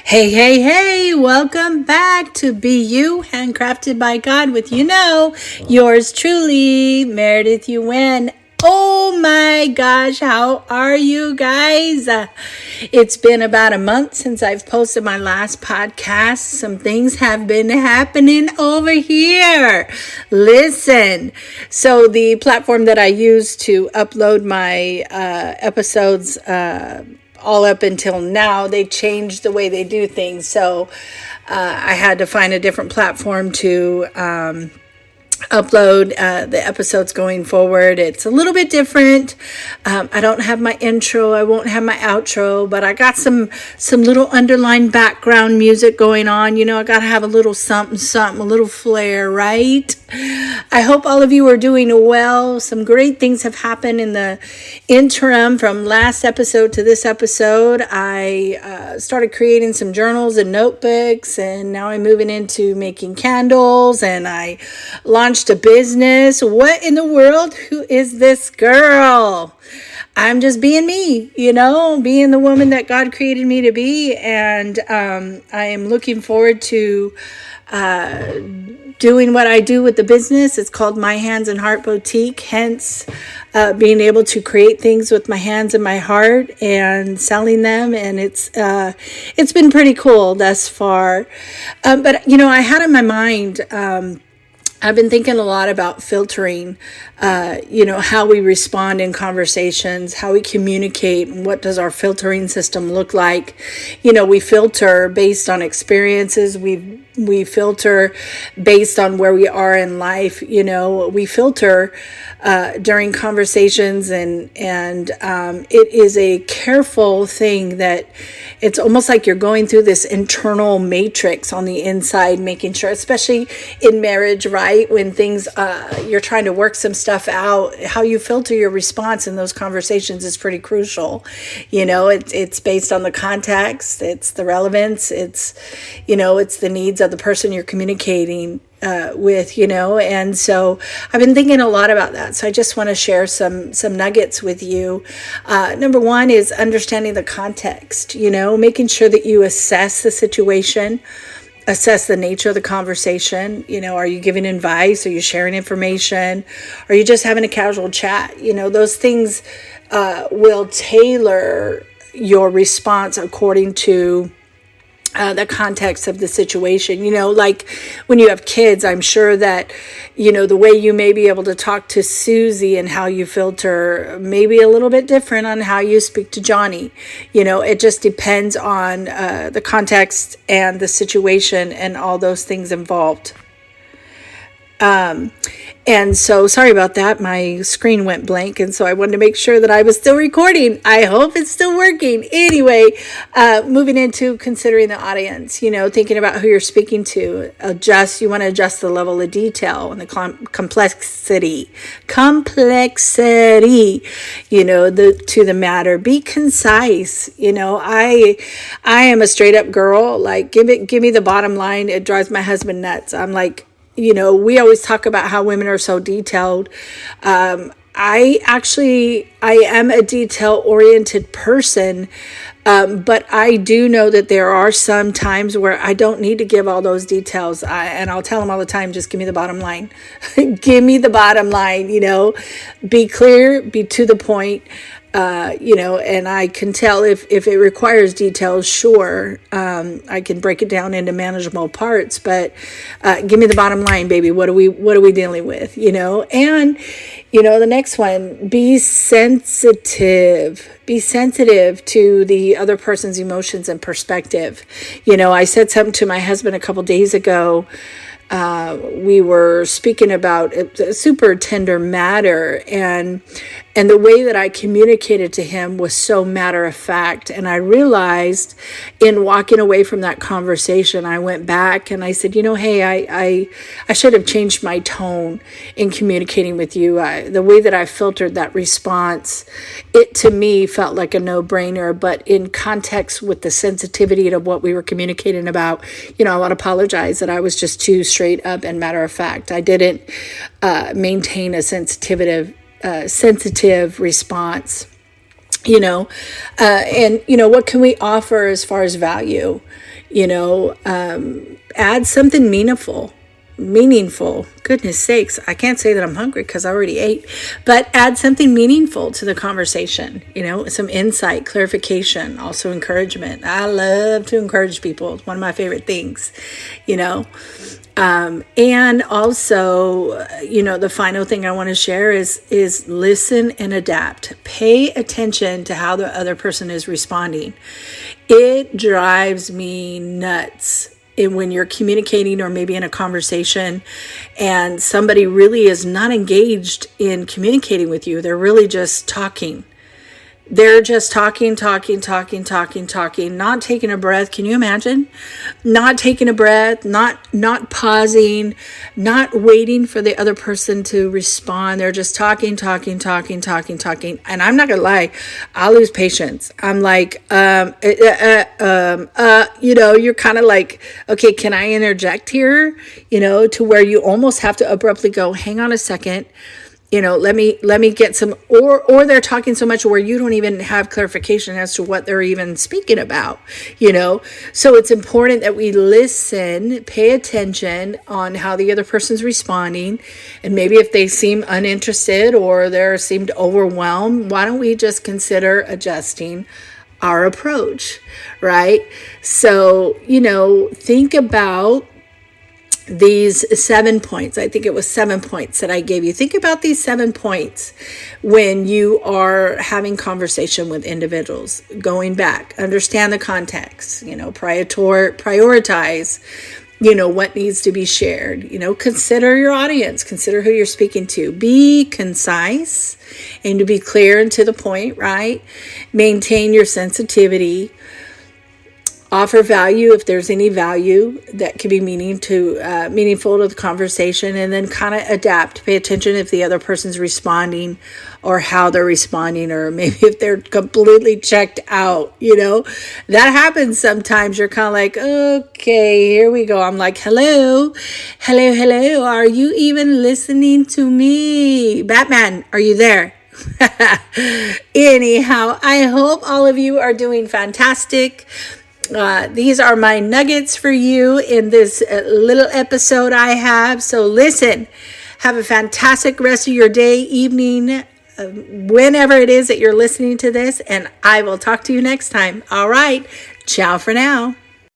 Hey, hey, hey, welcome back to Be You, handcrafted by God with yours truly, Meredith Yuen. Oh my gosh, how are you guys? It's been about a month since I've posted my last podcast. Some things have been happening over here. Listen, so the platform that I use to upload my episodes, all up until now, they changed the way they do things. So I had to find a different platform to upload the episodes going forward. It's a little bit different. I don't have my intro. I won't have my outro, but I got some little underlying background music going on. I got to have a little something, a little flair, right? I hope all of you are doing well. Some great things have happened in the interim from last episode to this episode. I started creating some journals and notebooks, and now I'm moving into making candles, and I launched a business. What in the world? Who is this girl? I'm just being me, being the woman that God created me to be. And I am looking forward to doing what I do with the business. It's called My Hands and Heart Boutique, hence being able to create things with my hands and my heart and selling them. And it's been pretty cool thus far. But I had in my mind, I've been thinking a lot about filtering, how we respond in conversations, how we communicate, and what does our filtering system look like. We filter based on experiences. We filter based on where we are in life. We filter during conversations, and it is a careful thing that it's almost like you're going through this internal matrix on the inside, making sure, especially in marriage, right? When things, you're trying to work some stuff out, how you filter your response in those conversations is pretty crucial. It's based on the context, it's the relevance, it's the needs of the person you're communicating with, and so I've been thinking a lot about that. So I just want to share some nuggets with you. Number one is understanding the context, making sure that you assess the situation, assess the nature of the conversation. Are you giving advice? Are you sharing information? Are you just having a casual chat? Those things will tailor your response according to the context of the situation. Like when you have kids, I'm sure that, the way you may be able to talk to Susie and how you filter may be a little bit different on how you speak to Johnny. It just depends on the context and the situation and all those things involved. And so sorry about that. My screen went blank. And so I wanted to make sure that I was still recording. I hope it's still working. Anyway, moving into considering the audience, thinking about who you're speaking to. You want to adjust the level of detail and the complexity, to the matter. Be concise. I am a straight up girl. Like, give me the bottom line. It drives my husband nuts. I'm like, we always talk about how women are so detailed. I am a detail-oriented person, but I do know that there are some times where I don't need to give all those details. And I'll tell them all the time, just give me the bottom line. Give me the bottom line, Be clear, be to the point. And I can tell if it requires details, sure, I can break it down into manageable parts, but give me the bottom line, baby. What are we dealing with, And, the next one, be sensitive. Be sensitive to the other person's emotions and perspective. I said something to my husband a couple days ago. We were speaking about a super tender matter, and the way that I communicated to him was so matter of fact. And I realized in walking away from that conversation, I went back and I said, hey, I should have changed my tone in communicating with you. The way that I filtered that response, it to me felt like a no-brainer, but in context with the sensitivity of what we were communicating about, I want to apologize that I was just too straight up and matter of fact. I didn't maintain a sensitive response. you know, and, what can we offer as far as value? Add something meaningful. Goodness sakes, I can't say that I'm hungry because I already ate, but add something meaningful to the conversation, some insight, clarification, also encouragement. I love to encourage people. It's one of my favorite things, and also, the final thing I want to share is listen and adapt. Pay attention to how the other person is responding. It drives me nuts when you're communicating or maybe in a conversation and somebody really is not engaged in communicating with you. They're really just talking. They're just talking, not taking a breath. Can you imagine? Not taking a breath, not pausing, not waiting for the other person to respond. They're just talking. And I'm not going to lie, I lose patience. I'm like, you're kind of like, okay, can I interject here? To where you almost have to abruptly go, hang on a second. Let me get some, or they're talking so much where you don't even have clarification as to what they're even speaking about, So it's important that we listen, pay attention on how the other person's responding. And maybe if they seem uninterested or they seemed overwhelmed, why don't we just consider adjusting our approach, right? So, think about these 7 points. I think it was 7 points that I gave you. Think about these 7 points when you are having conversation with individuals. Going back, understand the context, prioritize, what needs to be shared, consider your audience, consider who you're speaking to, be concise and to be clear and to the point, right? Maintain your sensitivity. Offer value if there's any value that can be meaningful to the conversation, and then kind of adapt. Pay attention if the other person's responding or how they're responding, or maybe if they're completely checked out. That happens sometimes. You're kind of like, okay, here we go. I'm like, hello. Are you even listening to me? Batman, are you there? Anyhow, I hope all of you are doing fantastic. These are my nuggets for you in this little episode I have. So listen, have a fantastic rest of your day, evening, whenever it is that you're listening to this, and I will talk to you next time. All right. Ciao for now.